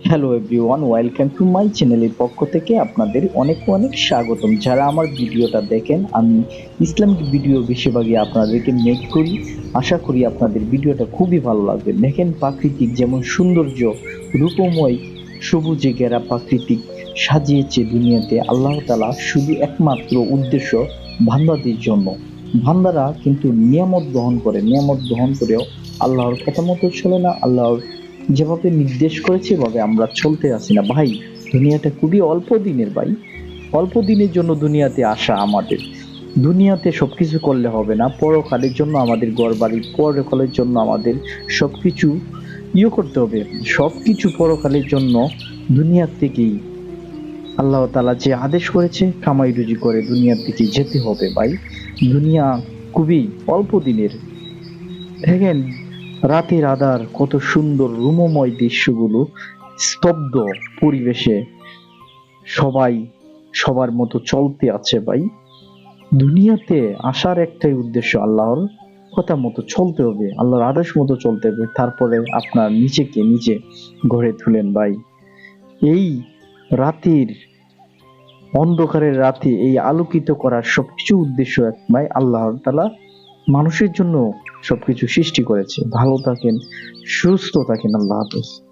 Hello everyone, welcome to my চ্যানেলের পক্ষ থেকে আপনাদের অনেক অনেক স্বাগতম। যারা আমার ভিডিওটা দেখেন, আমি ইসলামিক ভিডিও বেশিরভাগই আপনাদেরকে মেক করি। আশা করি আপনাদের ভিডিওটা খুবই ভালো লাগবে। দেখেন, প্রাকৃতিক যেমন সৌন্দর্য, রূপময় সবুজে ঘেরা প্রাকৃতিক সাজিয়েছে দুনিয়াতে আল্লাহ তাআলা শুধু একমাত্র উদ্দেশ্য বান্দাদের জন্য। বান্দারা কিন্তু নিয়ামত গ্রহণ করে, নিয়ামত গ্রহণ করেও আল্লাহর কথা মতো চলে না। আল্লাহর যেভাবে নির্দেশ করেছে এভাবে আমরা চলতে আসি না ভাই। দুনিয়াটা খুবই অল্প দিনের ভাই। অল্প দিনের জন্য দুনিয়াতে আসা আমাদের। দুনিয়াতে সবকিছু করলে হবে না, পরকালের জন্য আমাদের ঘরবাড়ি, পরকালের জন্য আমাদের সবকিছু করতে হবে। সবকিছু পরকালের জন্য দুনিয়ার থেকেই আল্লাহ তাআলা যে আদেশ করেছে কামাই রুজি করে দুনিয়ার দিকে যেতে হবে ভাই। দুনিয়া খুবই অল্প দিনের। দেখেন, রাতের আঁধার কত সুন্দর রুমময় দৃশ্যগুলো, স্তব্ধ পরিবেশে সবাই সবার মতো চলতে আছে ভাই। দুনিয়াতে আসার একটাই উদ্দেশ্য, আল্লাহর কথা মতো চলতে হবে, আল্লাহর আদেশ মতো চলতে হবে, তারপরে আপনার নিজেকে নিজে গড়ে তুলেন ভাই। এই রাতের অন্ধকারের রাতে এই আলোকিত করার সবকিছু উদ্দেশ্য এক ভাই, আল্লাহ তাআলা মানুষের জন্য সবকিছু সৃষ্টি করেছে। ভালো থাকেন, সুস্থ থাকেন, আল্লাহ হাফেজ।